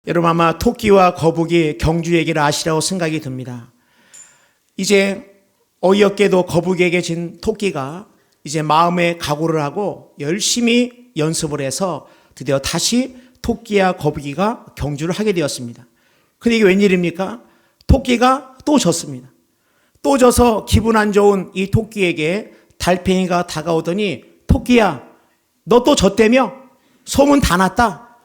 여러분 아마 토끼와 거북이 경주 얘기를 아시라고 생각이 듭니다. 이제 어이없게도 거북이에게 진 토끼가 이제 마음의 각오를 하고 열심히 연습을 해서 드디어 다시 토끼와 거북이가 경주를 하게 되었습니다. 근데 이게 웬일입니까? 토끼가 또 졌습니다. 또 져서 기분 안 좋은 이 토끼에게 달팽이가 다가오더니 토끼야, 너 또 졌다며? 소문 다 났다.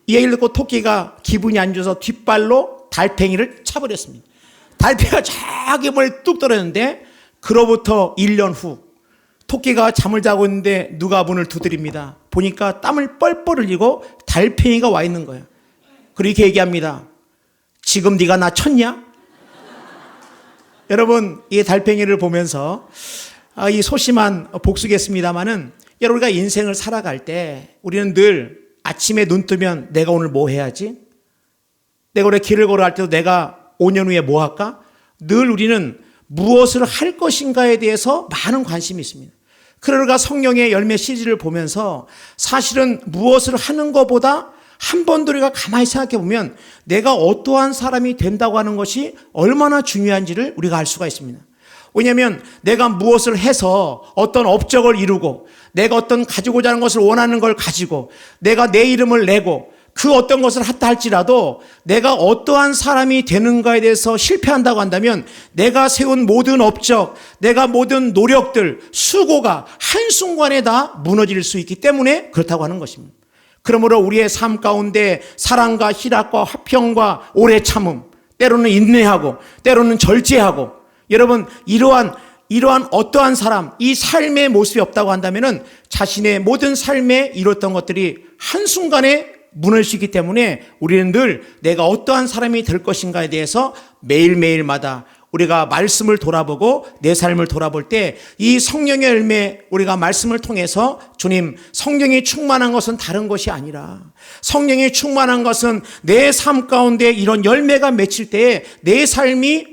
이 얘기를 듣고 토끼가 기분이 안 좋아서 뒷발로 달팽이를 차버렸습니다. 달팽이가 자기 머리에 뚝 떨어졌는데 그로부터 1년 후 토끼가 잠을 자고 있는데 누가 문을 두드립니다. 보니까 땀을 뻘뻘 흘리고 달팽이가 와 있는 거예요. 그렇게 얘기합니다. 지금 네가 나 쳤냐? 여러분 이 달팽이를 보면서 이 소심한 복수겠습니다마는 여러분 우리가 인생을 살아갈 때 우리는 늘 아침에 눈 뜨면 내가 오늘 뭐 해야지? 내가 오늘 길을 걸어갈 때도 내가 5년 후에 뭐 할까? 늘 우리는 무엇을 할 것인가에 대해서 많은 관심이 있습니다. 그러니까 성령의 열매 시리즈를 보면서 사실은 무엇을 하는 것보다 한 번도 우리가 가만히 생각해 보면 내가 어떠한 사람이 된다고 하는 것이 얼마나 중요한지를 우리가 알 수가 있습니다. 왜냐하면 내가 무엇을 해서 어떤 업적을 이루고 내가 어떤 가지고자 하는 것을 원하는 걸 가지고 내가 내 이름을 내고 그 어떤 것을 했다 할지라도 내가 어떠한 사람이 되는가에 대해서 실패한다고 한다면 내가 세운 모든 업적, 내가 모든 노력들, 수고가 한순간에 다 무너질 수 있기 때문에 그렇다고 하는 것입니다. 그러므로 우리의 삶 가운데 사랑과 희락과 화평과 오래 참음, 때로는 인내하고 때로는 절제하고 여러분 이러한 어떠한 사람, 이 삶의 모습이 없다고 한다면은 자신의 모든 삶에 이뤘던 것들이 한순간에 무너질 수 있기 때문에 우리는 늘 내가 어떠한 사람이 될 것인가에 대해서 매일매일마다 우리가 말씀을 돌아보고 내 삶을 돌아볼 때 이 성령의 열매 우리가 말씀을 통해서 주님 성령이 충만한 것은 다른 것이 아니라 성령이 충만한 것은 내 삶 가운데 이런 열매가 맺힐 때에 내 삶이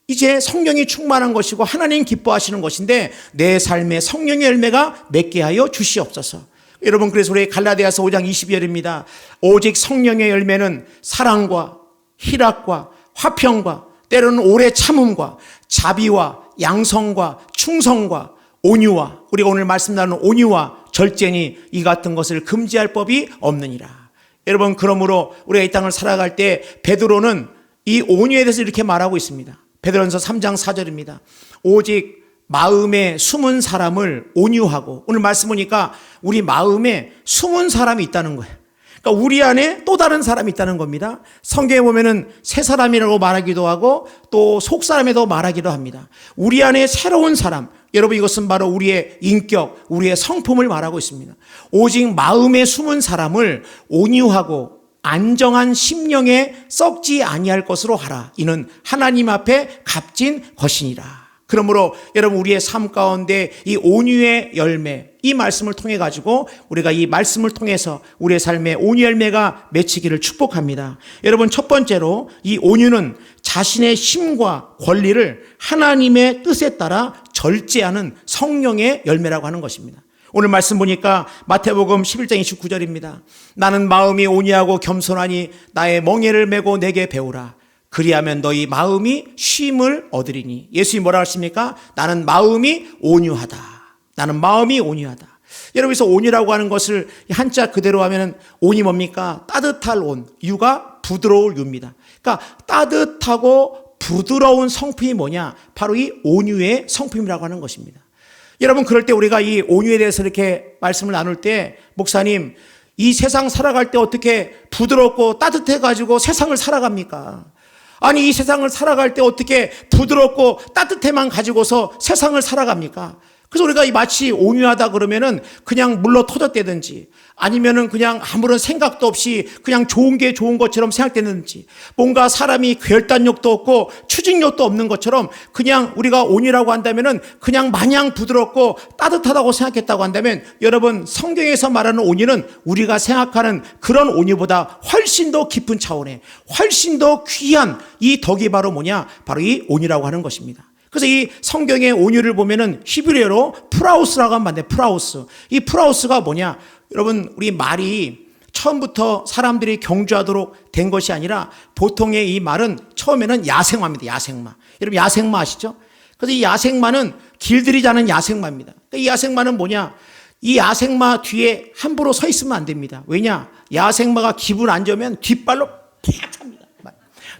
이제 성령이 충만한 것이고 하나님 기뻐하시는 것인데 내 삶에 성령의 열매가 맺게 하여 주시옵소서. 여러분 그래서 우리 갈라디아서 5장 22절입니다. 오직 성령의 열매는 사랑과 희락과 화평과 때로는 오래 참음과 자비와 양성과 충성과 온유와 우리가 오늘 말씀 나누는 온유와 절제니 이 같은 것을 금지할 법이 없느니라. 여러분 그러므로 우리가 이 땅을 살아갈 때 베드로는 이 온유에 대해서 이렇게 말하고 있습니다. 베드로전서 3장 4절입니다. 오직 마음에 숨은 사람을 온유하고 오늘 말씀 보니까 우리 마음에 숨은 사람이 있다는 거예요. 그러니까 우리 안에 또 다른 사람이 있다는 겁니다. 성경에 보면은 새 사람이라고 말하기도 하고 또 속 사람이라고 말하기도 합니다. 우리 안에 새로운 사람, 여러분 이것은 바로 우리의 인격, 우리의 성품을 말하고 있습니다. 오직 마음에 숨은 사람을 온유하고 안정한 심령에 썩지 아니할 것으로 하라. 이는 하나님 앞에 값진 것이니라. 그러므로 여러분 우리의 삶 가운데 이 온유의 열매 이 말씀을 통해 가지고 우리가 이 말씀을 통해서 우리의 삶에 온유 열매가 맺히기를 축복합니다. 여러분 첫 번째로 이 온유는 자신의 힘과 권리를 하나님의 뜻에 따라 절제하는 성령의 열매라고 하는 것입니다. 오늘 말씀 보니까 마태복음 11장 29절입니다. 나는 마음이 온유하고 겸손하니 나의 멍에를 메고 내게 배우라. 그리하면 너희 마음이 쉼을 얻으리니. 예수님이 뭐라고 하십니까? 나는 마음이 온유하다. 나는 마음이 온유하다. 여러분 여기서 온유라고 하는 것을 한자 그대로 하면 온이 뭡니까? 따뜻할 온, 유가 부드러울 유입니다. 그러니까 따뜻하고 부드러운 성품이 뭐냐? 바로 이 온유의 성품이라고 하는 것입니다. 여러분 그럴 때 우리가 이 온유에 대해서 이렇게 말씀을 나눌 때 목사님 이 세상 살아갈 때 어떻게 부드럽고 따뜻해가지고 세상을 살아갑니까? 아니 이 세상을 살아갈 때 어떻게 부드럽고 따뜻해만 가지고서 세상을 살아갑니까? 그래서 우리가 마치 온유하다 그러면은 그냥 물러 터졌다든지 아니면은 그냥 아무런 생각도 없이 그냥 좋은 게 좋은 것처럼 생각되는지 뭔가 사람이 결단력도 없고 추진력도 없는 것처럼 그냥 우리가 온유라고 한다면은 그냥 마냥 부드럽고 따뜻하다고 생각했다고 한다면 여러분 성경에서 말하는 온유는 우리가 생각하는 그런 온유보다 훨씬 더 깊은 차원의 훨씬 더 귀한 이 덕이 바로 뭐냐? 바로 이 온유라고 하는 것입니다. 그래서 이 성경의 온유를 보면은 히브리어로 프라우스라고 하면 안 돼. 프라우스. 이 프라우스가 뭐냐? 여러분, 우리 말이 처음부터 사람들이 경주하도록 된 것이 아니라 보통의 이 말은 처음에는 야생마입니다. 야생마. 여러분 야생마 아시죠? 그래서 이 야생마는 길들이지 않은 야생마입니다. 이 야생마는 뭐냐? 이 야생마 뒤에 함부로 서 있으면 안 됩니다. 왜냐? 야생마가 기분 안 좋으면 뒷발로 팍 찹니다.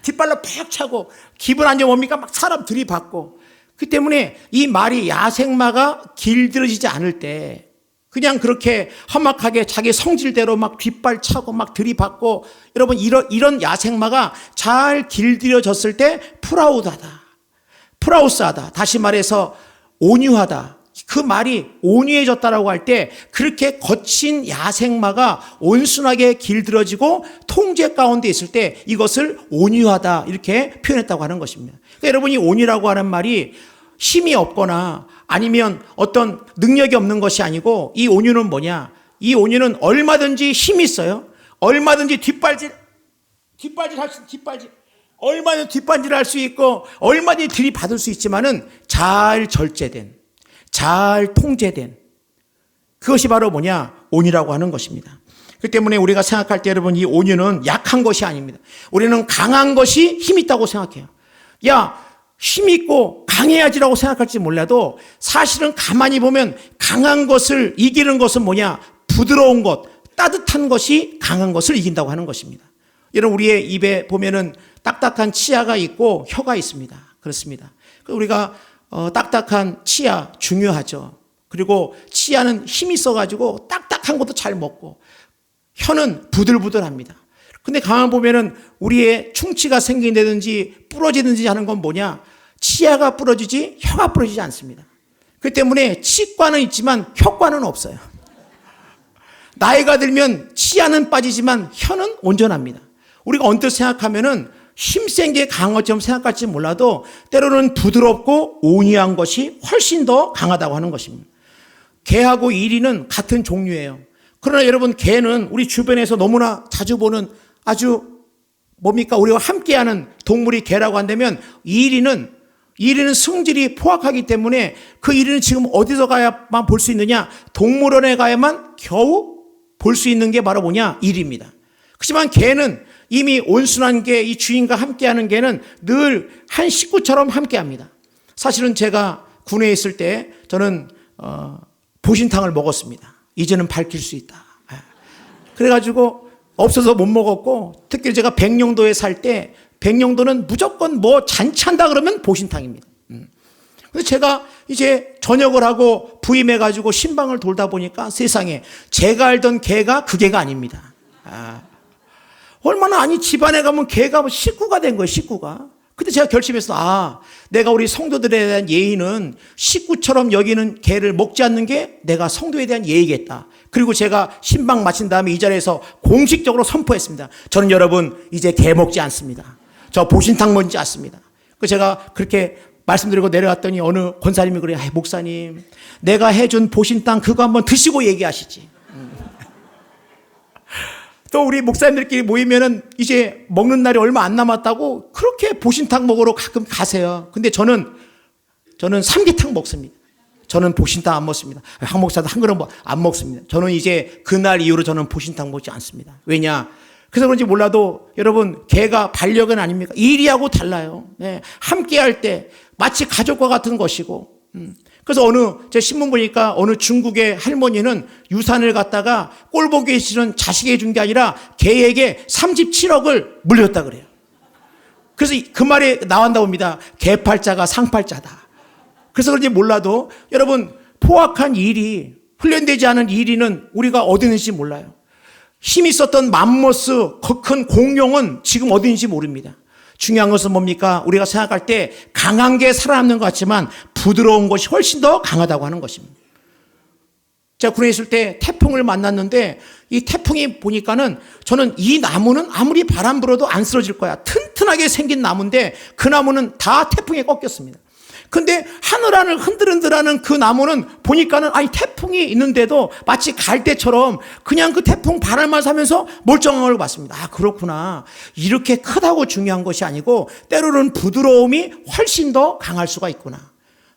뒷발로 팍 차고 기분 안 좋으면 뭡니까? 막 사람 들이받고. 그 때문에 이 말이 야생마가 길들여지지 않을 때 그냥 그렇게 험악하게 자기 성질대로 막 뒷발 차고 막 들이받고 여러분 이런 야생마가 잘 길들여졌을 때 프라우드하다. 프라우스하다. 다시 말해서 온유하다. 그 말이 온유해졌다라고 할 때 그렇게 거친 야생마가 온순하게 길들여지고 통제 가운데 있을 때 이것을 온유하다 이렇게 표현했다고 하는 것입니다. 그러니까 여러분이 온유라고 하는 말이 힘이 없거나 아니면 어떤 능력이 없는 것이 아니고 이 온유는 뭐냐? 이 온유는 얼마든지 힘이 있어요. 얼마든지 뒷발질 얼마든지 뒷발질 할 수 있고 얼마든지 들이받을 수 있지만은 잘 절제된 잘 통제된 그것이 바로 뭐냐? 온유라고 하는 것입니다. 그 때문에 우리가 생각할 때 여러분 이 온유는 약한 것이 아닙니다. 우리는 강한 것이 힘 있다고 생각해요. 야, 힘 있고 강해야지라고 생각할지 몰라도 사실은 가만히 보면 강한 것을 이기는 것은 뭐냐? 부드러운 것, 따뜻한 것이 강한 것을 이긴다고 하는 것입니다. 여러분 우리의 입에 보면은 딱딱한 치아가 있고 혀가 있습니다. 그렇습니다. 우리가 딱딱한 치아 중요하죠. 그리고 치아는 힘이 있어가지고 딱딱한 것도 잘 먹고 혀는 부들부들합니다. 근데 가만 보면은 우리의 충치가 생긴다든지 부러지든지 하는 건 뭐냐? 치아가 부러지지 혀가 부러지지 않습니다. 그 때문에 치과는 있지만 혀과는 없어요. 나이가 들면 치아는 빠지지만 혀는 온전합니다. 우리가 언뜻 생각하면은 힘센 게 강한 것처럼 생각할지 몰라도 때로는 부드럽고 온유한 것이 훨씬 더 강하다고 하는 것입니다. 개하고 이리는 같은 종류예요. 그러나 여러분 개는 우리 주변에서 너무나 자주 보는 아주 뭡니까? 우리와 함께하는 동물이 개라고 한다면 이리는 성질이 포악하기 때문에 그 이리는 지금 어디서 가야만 볼 수 있느냐? 동물원에 가야만 겨우 볼 수 있는 게 바로 뭐냐? 이리입니다. 그렇지만 개는 이미 온순한 개, 이 주인과 함께하는 개는 늘 한 식구처럼 함께합니다. 사실은 제가 군에 있을 때 저는 보신탕을 먹었습니다. 이제는 밝힐 수 있다. 그래가지고 없어서 못 먹었고 특히 제가 백령도에 살 때 백령도는 무조건 뭐 잔치한다 그러면 보신탕입니다. 근데 제가 이제 전역을 하고 부임해가지고 신방을 돌다 보니까 세상에 제가 알던 개가 그 개가 아닙니다. 얼마나 아니 집안에 가면 개가 식구가 된 거예요. 식구가. 그때 제가 결심했어. 내가 우리 성도들에 대한 예의는 식구처럼 여기는 개를 먹지 않는 게 내가 성도에 대한 예의겠다. 그리고 제가 신방 마친 다음에 이 자리에서 공식적으로 선포했습니다. 저는 여러분 이제 개 먹지 않습니다. 저 보신탕 먹지 않습니다. 그래서 제가 그렇게 말씀드리고 내려갔더니 어느 권사님이 그래요. 목사님 내가 해준 보신탕 그거 한번 드시고 얘기하시지. 또 우리 목사님들끼리 모이면은 이제 먹는 날이 얼마 안 남았다고 그렇게 보신탕 먹으러 가끔 가세요. 근데 저는 삼계탕 먹습니다. 저는 보신탕 안 먹습니다. 황 목사도 한 그릇 안 먹습니다. 저는 이제 그날 이후로 저는 보신탕 먹지 않습니다. 왜냐? 그래서 그런지 몰라도 여러분 개가 반려견 아닙니까? 일이하고 달라요. 네. 함께 할 때 마치 가족과 같은 것이고 그래서 제 신문 보니까 어느 중국의 할머니는 유산을 갖다가 꼴보기 싫은 자식에게 준 게 아니라 개에게 37억을 물렸다 그래요. 그래서 그 말이 나온다고 합니다. 개팔자가 상팔자다. 그래서 그런지 몰라도 여러분 포악한 일이 훈련되지 않은 일이는 우리가 어디 있는지 몰라요. 힘이 있었던 맘모스 큰 공룡은 지금 어디 있는지 모릅니다. 중요한 것은 뭡니까? 우리가 생각할 때 강한 게 살아남는 것 같지만 부드러운 것이 훨씬 더 강하다고 하는 것입니다. 제가 군에 있을 때 태풍을 만났는데 이 태풍이 보니까는 저는 이 나무는 아무리 바람 불어도 안 쓰러질 거야. 튼튼하게 생긴 나무인데 그 나무는 다 태풍에 꺾였습니다. 근데 하늘하늘 흔들흔들하는 그 나무는 보니까는 태풍이 있는데도 마치 갈대처럼 그냥 그 태풍 바람만 사면서 멀쩡한 걸 봤습니다. 그렇구나. 이렇게 크다고 중요한 것이 아니고 때로는 부드러움이 훨씬 더 강할 수가 있구나.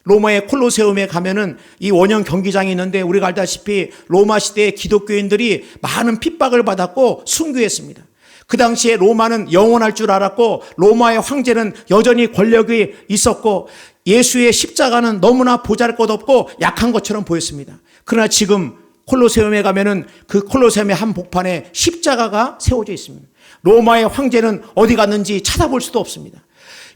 로마의 콜로세움에 가면은 이 원형 경기장이 있는데 우리가 알다시피 로마 시대의 기독교인들이 많은 핍박을 받았고 순교했습니다. 그 당시에 로마는 영원할 줄 알았고 로마의 황제는 여전히 권력이 있었고 예수의 십자가는 너무나 보잘것없고 약한 것처럼 보였습니다. 그러나 지금 콜로세움에 가면은 그 콜로세움의 한복판에 십자가가 세워져 있습니다. 로마의 황제는 어디 갔는지 찾아볼 수도 없습니다.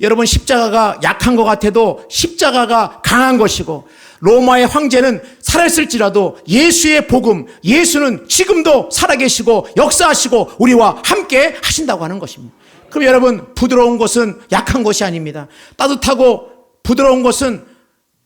여러분, 십자가가 약한 것 같아도 십자가가 강한 것이고 로마의 황제는 살아있을지라도 예수의 복음, 예수는 지금도 살아계시고 역사하시고 우리와 함께 하신다고 하는 것입니다. 그럼 여러분, 부드러운 것은 약한 것이 아닙니다. 따뜻하고 부드러운 것은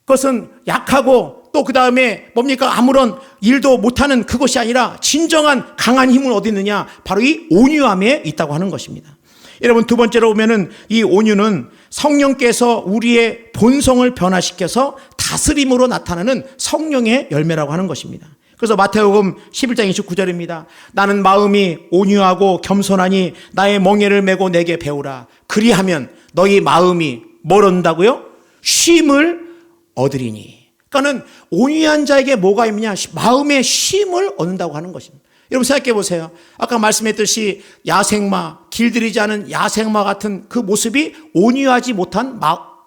그것은 약하고 또 그 다음에 뭡니까? 아무런 일도 못하는 그것이 아니라 진정한 강한 힘은 어디 있느냐? 바로 이 온유함에 있다고 하는 것입니다. 여러분, 두 번째로 보면은 이 온유는 성령께서 우리의 본성을 변화시켜서 다스림으로 나타나는 성령의 열매라고 하는 것입니다. 그래서 마태복음 11장 29절입니다. 나는 마음이 온유하고 겸손하니 나의 멍에를 메고 내게 배우라. 그리하면 너희 마음이 뭘 얻는다고요? 쉼을 얻으리니. 그러니까는 온유한 자에게 뭐가 있느냐? 마음의 쉼을 얻는다고 하는 것입니다. 여러분 생각해 보세요. 아까 말씀했듯이 야생마, 길들이지 않은 야생마 같은 그 모습이 온유하지 못한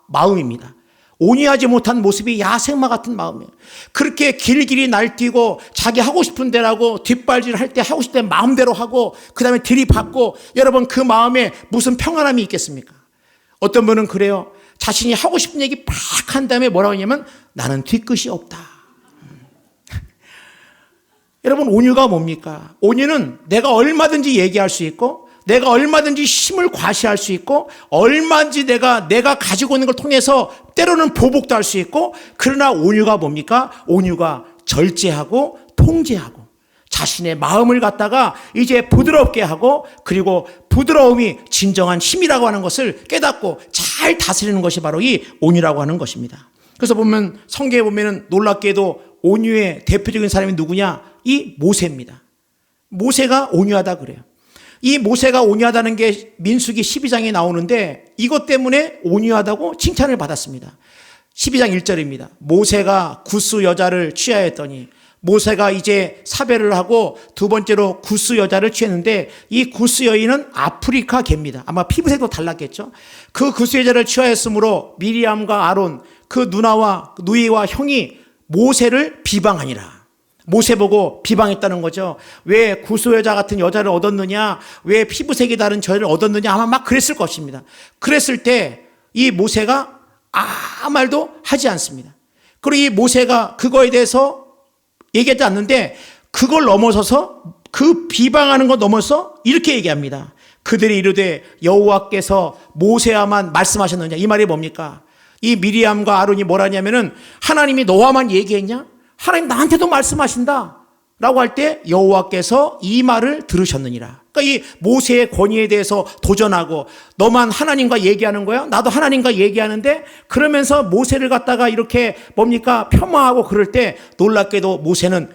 마음입니다. 온유하지 못한 모습이 야생마 같은 마음이에요. 그렇게 길길이 날뛰고 자기 하고 싶은 대로하고 뒷발질 할 때 하고 싶은 때 마음대로 하고 그 다음에 들이받고 여러분 그 마음에 무슨 평안함이 있겠습니까? 어떤 분은 그래요. 자신이 하고 싶은 얘기 팍 한 다음에 뭐라고 하냐면 나는 뒤끝이 없다. 여러분, 온유가 뭡니까? 온유는 내가 얼마든지 얘기할 수 있고 내가 얼마든지 힘을 과시할 수 있고 얼마든지 내가 가지고 있는 걸 통해서 때로는 보복도 할 수 있고, 그러나 온유가 뭡니까? 온유가 절제하고 통제하고 자신의 마음을 갖다가 이제 부드럽게 하고 그리고 부드러움이 진정한 힘이라고 하는 것을 깨닫고 잘 다스리는 것이 바로 이 온유라고 하는 것입니다. 그래서 보면 성경에 보면은 놀랍게도 온유의 대표적인 사람이 누구냐? 이 모세입니다. 모세가 온유하다 그래요. 이 모세가 온유하다는 게 민수기 12장에 나오는데 이것 때문에 온유하다고 칭찬을 받았습니다. 12장 1절입니다. 모세가 구스 여자를 취하였더니, 모세가 이제 사별을 하고 두 번째로 구스 여자를 취했는데 이 구스 여인은 아프리카 개입니다. 아마 피부색도 달랐겠죠. 그 구스 여자를 취하였으므로 미리암과 아론 그 누나와 누이와 형이 모세를 비방하니라. 모세 보고 비방했다는 거죠. 왜 구스 여자 같은 여자를 얻었느냐, 왜 피부색이 다른 저를 얻었느냐, 아마 막 그랬을 것입니다. 그랬을 때 이 모세가 아무 말도 하지 않습니다. 그리고 이 모세가 그거에 대해서 얘기하지 않는데 그걸 넘어서서 그 비방하는 것 넘어서 이렇게 얘기합니다. 그들이 이르되 여호와께서 모세와만 말씀하셨느냐. 이 말이 뭡니까? 이 미리암과 아론이 뭐라냐면은 하나님이 너와만 얘기했냐? 하나님 나한테도 말씀하신다 라고 할 때 여호와께서 이 말을 들으셨느니라. 그러니까 이 모세의 권위에 대해서 도전하고 너만 하나님과 얘기하는 거야? 나도 하나님과 얘기하는데, 그러면서 모세를 갖다가 이렇게 뭡니까? 폄하하고 그럴 때 놀랍게도 모세는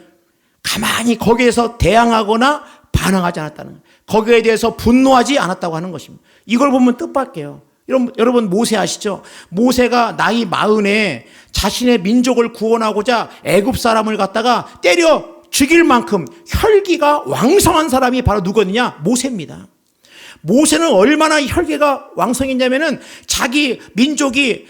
가만히 거기에서 대항하거나 반항하지 않았다는 거예요. 거기에 대해서 분노하지 않았다고 하는 것입니다. 이걸 보면 뜻밖이에요. 여러분 모세 아시죠? 모세가 나이 40에 자신의 민족을 구원하고자 애굽 사람을 갖다가 때려 죽일 만큼 혈기가 왕성한 사람이 바로 누구냐? 모세입니다. 모세는 얼마나 혈기가 왕성했냐면은 자기 민족이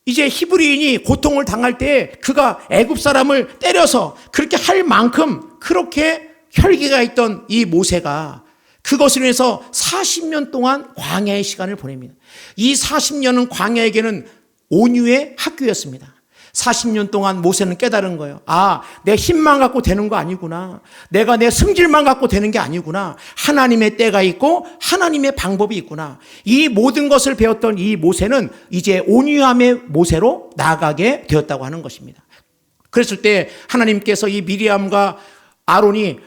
이제 히브리인이 고통을 당할 때 그가 애굽 사람을 때려서 그렇게 할 만큼 그렇게 혈기가 있던 이 모세가 그것을 위해서 40년 동안 광야의 시간을 보냅니다. 이 40년은 광야에게는 온유의 학교였습니다. 40년 동안 모세는 깨달은 거예요. 아, 내 힘만 갖고 되는 거 아니구나. 내가 내 승질만 갖고 되는 게 아니구나. 하나님의 때가 있고 하나님의 방법이 있구나. 이 모든 것을 배웠던 이 모세는 이제 온유함의 모세로 나아가게 되었다고 하는 것입니다. 그랬을 때 하나님께서 이 미리암과 아론이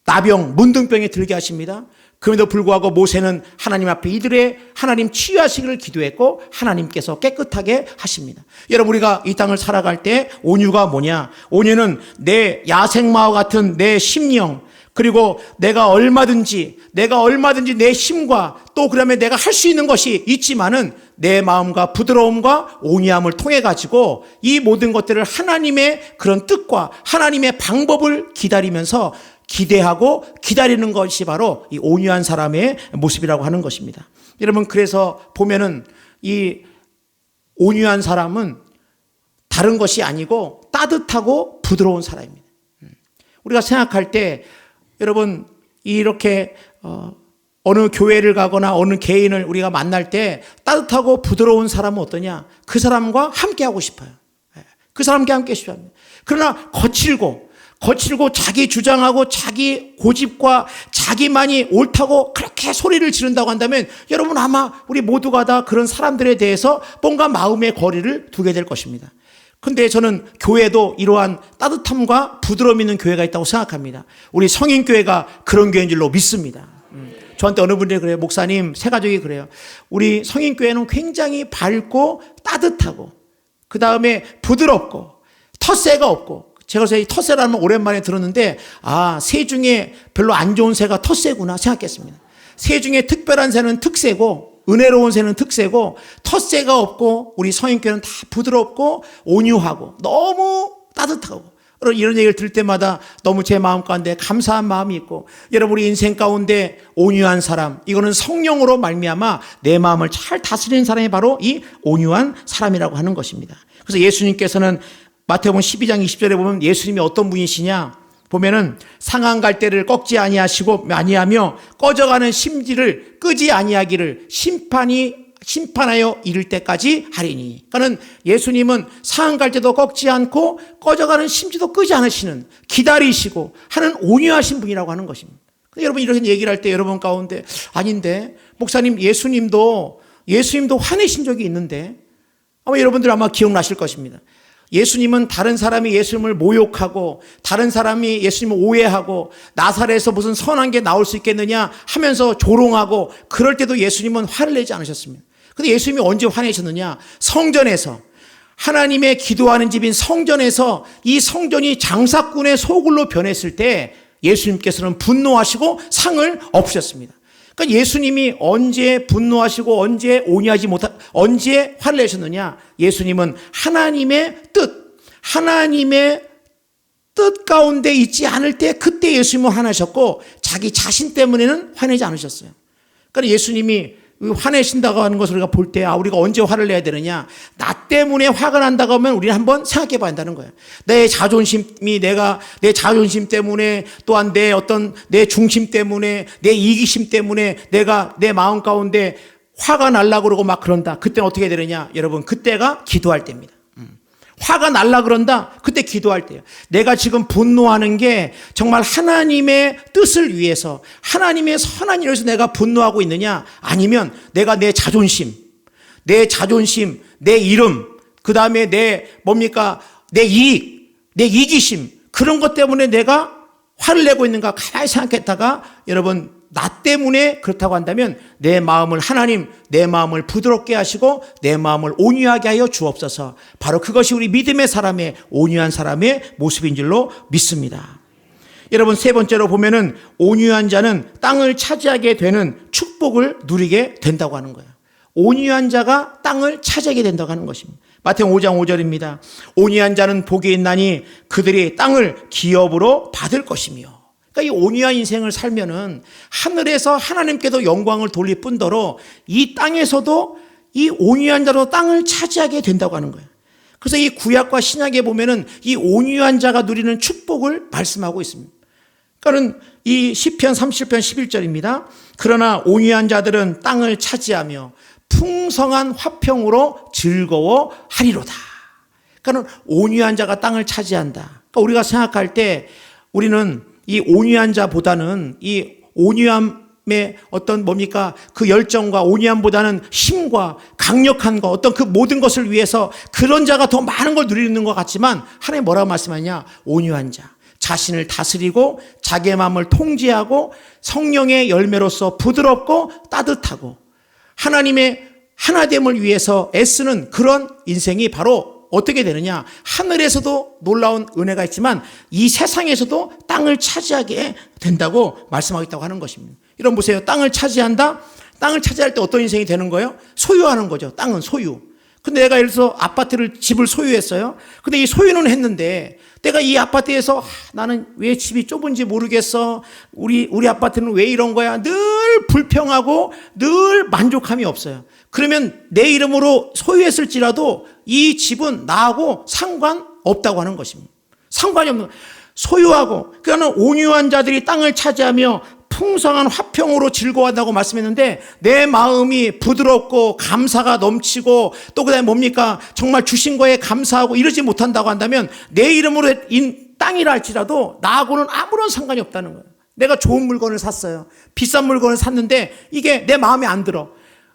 나병, 문둥병에 들게 하십니다. 그럼에도 불구하고 모세는 하나님 앞에 이들의 하나님 치유하시기를 기도했고 하나님께서 깨끗하게 하십니다. 여러분, 우리가 이 땅을 살아갈 때 온유가 뭐냐? 온유는 내 야생마와 같은 내 심령, 그리고 내가 얼마든지 내 힘과 또 그러면 내가 할 수 있는 것이 있지만은 내 마음과 부드러움과 온유함을 통해 가지고 이 모든 것들을 하나님의 그런 뜻과 하나님의 방법을 기다리면서 기대하고 기다리는 것이 바로 이 온유한 사람의 모습이라고 하는 것입니다. 여러분, 그래서 보면은 이 온유한 사람은 다른 것이 아니고 따뜻하고 부드러운 사람입니다. 우리가 생각할 때 여러분, 이렇게 어느 교회를 가거나 어느 개인을 우리가 만날 때 따뜻하고 부드러운 사람은 어떠냐? 그 사람과 함께하고 싶어요. 그 사람과 함께 싶어요. 그러나 거칠고 자기 주장하고 자기 고집과 자기만이 옳다고 그렇게 소리를 지른다고 한다면 여러분, 아마 우리 모두가 다 그런 사람들에 대해서 뭔가 마음의 거리를 두게 될 것입니다. 근데 저는 교회도 이러한 따뜻함과 부드러움 있는 교회가 있다고 생각합니다. 우리 성인교회가 그런 교회인 줄로 믿습니다. 저한테 어느 분들이 그래요. 목사님, 새 가족이 그래요. 우리 성인교회는 굉장히 밝고 따뜻하고 그 다음에 부드럽고 텃새가 없고, 제가 이 텃새라는 말 오랜만에 들었는데 새 중에 별로 안 좋은 새가 텃새구나 생각했습니다. 새 중에 특별한 새는 특새고 은혜로운 새는 특새고 텃새가 없고 우리 성인교회는 다 부드럽고 온유하고 너무 따뜻하고, 이런 얘기를 들을 때마다 너무 제 마음 가운데 감사한 마음이 있고, 여러분, 우리 인생 가운데 온유한 사람, 이거는 성령으로 말미암아 내 마음을 잘 다스리는 사람이 바로 이 온유한 사람이라고 하는 것입니다. 그래서 예수님께서는 마태복음 12장 20절에 보면 예수님이 어떤 분이시냐 보면은 상한 갈대를 꺾지 아니하며 꺼져가는 심지를 끄지 아니하기를 심판하여 이를 때까지 하리니. 그러니까 예수님은 상한 갈대도 꺾지 않고 꺼져가는 심지도 끄지 않으시는, 기다리시고 하는 온유하신 분이라고 하는 것입니다. 근데 여러분, 이렇게 얘기를 할 때 여러분 가운데 아닌데 목사님, 예수님도 화내신 적이 있는데, 아마 여러분들 아마 기억나실 것입니다. 예수님은 다른 사람이 예수님을 모욕하고 다른 사람이 예수님을 오해하고 나사렛에서 무슨 선한 게 나올 수 있겠느냐 하면서 조롱하고 그럴 때도 예수님은 화를 내지 않으셨습니다. 근데 예수님이 언제 화내셨느냐? 성전에서, 하나님의 기도하는 집인 성전에서 이 성전이 장사꾼의 소굴로 변했을 때 예수님께서는 분노하시고 상을 엎으셨습니다. 그러니까 예수님이 언제 분노하시고 언제 언제 화를 내셨느냐? 예수님은 하나님의 뜻 가운데 있지 않을 때 그때 예수님은 화나셨고 자기 자신 때문에는 화내지 않으셨어요. 그러니까 예수님이 화내신다고 하는 것을 우리가 볼 때 우리가 언제 화를 내야 되느냐? 나 때문에 화가 난다고 하면 우리는 한번 생각해 봐야 한다는 거예요. 내 자존심 때문에, 또한 내 중심 때문에, 내 이기심 때문에 내가 내 마음 가운데 화가 날라고 그러고 막 그런다. 그때는 어떻게 되느냐? 여러분, 그때가 기도할 때입니다. 화가 날라 그런다. 그때 기도할 때예요. 내가 지금 분노하는 게 정말 하나님의 뜻을 위해서, 하나님의 선한 일을 위해서 내가 분노하고 있느냐? 아니면 내가 내 자존심, 내 이름, 그 다음에 내 이익, 내 이기심, 그런 것 때문에 내가 화를 내고 있는가 가만히 생각했다가 여러분, 나 때문에 그렇다고 한다면 내 마음을 부드럽게 하시고 내 마음을 온유하게 하여 주옵소서. 바로 그것이 우리 믿음의 사람의, 온유한 사람의 모습인 줄로 믿습니다. 여러분, 세 번째로 보면은 온유한 자는 땅을 차지하게 되는 축복을 누리게 된다고 하는 거예요. 온유한 자가 땅을 차지하게 된다고 하는 것입니다. 마태복음 5장 5절입니다. 온유한 자는 복이 있나니 그들이 땅을 기업으로 받을 것이며. 그러니까 이 온유한 인생을 살면은 하늘에서 하나님께도 영광을 돌릴 뿐더러 이 땅에서도 이 온유한 자로 땅을 차지하게 된다고 하는 거예요. 그래서 이 구약과 신약에 보면은 이 온유한 자가 누리는 축복을 말씀하고 있습니다. 그러니까는 이 시편 37편 11절입니다. 그러나 온유한 자들은 땅을 차지하며 풍성한 화평으로 즐거워하리로다. 그러니까 온유한 자가 땅을 차지한다. 그러니까 우리가 생각할 때 우리는 이 온유한 자보다는 이 온유함의 그 열정과 온유함보다는 힘과 강력한 것, 어떤 그 모든 것을 위해서 그런 자가 더 많은 걸 누리는 것 같지만 하나님 뭐라고 말씀하냐? 온유한 자. 자신을 다스리고 자기의 마음을 통제하고 성령의 열매로서 부드럽고 따뜻하고 하나님의 하나됨을 위해서 애쓰는 그런 인생이 바로 어떻게 되느냐? 하늘에서도 놀라운 은혜가 있지만 이 세상에서도 땅을 차지하게 된다고 말씀하고 있다고 하는 것입니다. 여러분 보세요. 땅을 차지한다? 땅을 차지할 때 어떤 인생이 되는 거예요? 소유하는 거죠. 땅은 소유. 근데 내가 예를 들어서 집을 소유했어요. 근데 이 소유는 했는데 내가 이 아파트에서 나는 왜 집이 좁은지 모르겠어. 우리 아파트는 왜 이런 거야. 늘 불평하고 늘 만족함이 없어요. 그러면 내 이름으로 소유했을지라도 이 집은 나하고 상관없다고 하는 것입니다. 상관이 없는 거예요. 소유하고 그러니까 온유한 자들이 땅을 차지하며 풍성한 화평으로 즐거워한다고 말씀했는데 내 마음이 부드럽고 감사가 넘치고 또 그다음에 뭡니까? 정말 주신 거에 감사하고 이러지 못한다고 한다면 내 이름으로 인 땅이라 할지라도 나하고는 아무런 상관이 없다는 거예요. 내가 좋은 물건을 샀어요. 비싼 물건을 샀는데 이게 내 마음에 안 들어.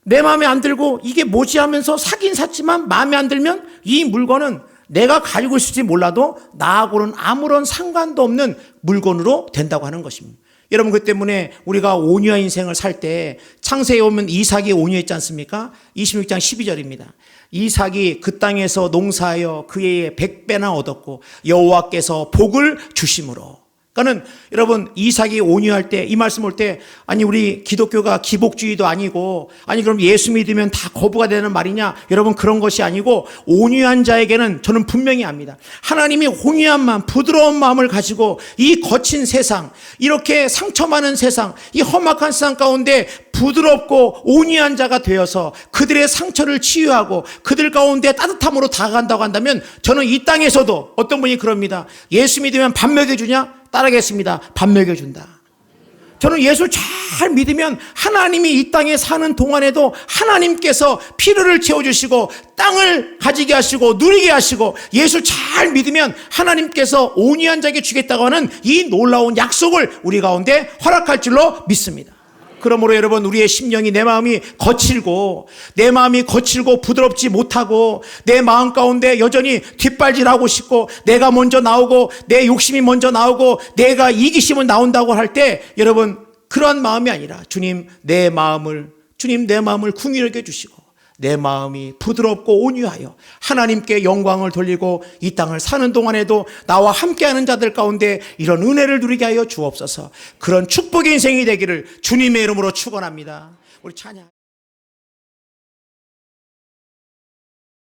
내 마음에 안 들고 이게 뭐지 하면서 사긴 샀지만 마음에 안 들면 이 물건은 내가 가지고 있을지 몰라도 나하고는 아무런 상관도 없는 물건으로 된다고 하는 것입니다. 여러분 그 때문에 우리가 온유한 인생을 살 때 창세에 오면 이삭이 온유했지 않습니까? 26장 12절입니다. 이삭이 그 땅에서 농사하여 그의 100배나 얻었고 여호와께서 복을 주심으로. 그러니까는 여러분 이삭이 온유할 때 이 말씀 올 때 아니 우리 기독교가 기복주의도 아니고 아니 그럼 예수 믿으면 다 거부가 되는 말이냐? 여러분 그런 것이 아니고 온유한 자에게는 저는 분명히 압니다. 하나님이 온유한 마음, 부드러운 마음을 가지고 이 거친 세상, 이렇게 상처 많은 세상, 이 험악한 세상 가운데 부드럽고 온유한 자가 되어서 그들의 상처를 치유하고 그들 가운데 따뜻함으로 다가간다고 한다면 저는 이 땅에서도 어떤 분이 그럽니다. 예수 믿으면 밥 먹여주냐? 따르겠습니다. 밥 먹여준다. 저는 예수 잘 믿으면 하나님이 이 땅에 사는 동안에도 하나님께서 필요를 채워주시고 땅을 가지게 하시고 누리게 하시고 예수 잘 믿으면 하나님께서 온유한 자에게 주겠다고 하는 이 놀라운 약속을 우리 가운데 허락할 줄로 믿습니다. 그러므로 여러분 우리의 심령이 내 마음이 거칠고 부드럽지 못하고 내 마음 가운데 여전히 뒷발질하고 싶고 내가 먼저 나오고 내 욕심이 먼저 나오고 내가 이기심은 나온다고 할 때 여러분 그러한 마음이 아니라 주님 내 마음을 긍휼하게 주시고 내 마음이 부드럽고 온유하여 하나님께 영광을 돌리고 이 땅을 사는 동안에도 나와 함께하는 자들 가운데 이런 은혜를 누리게 하여 주옵소서. 그런 축복의 인생이 되기를 주님의 이름으로 축원합니다. 우리 찬양.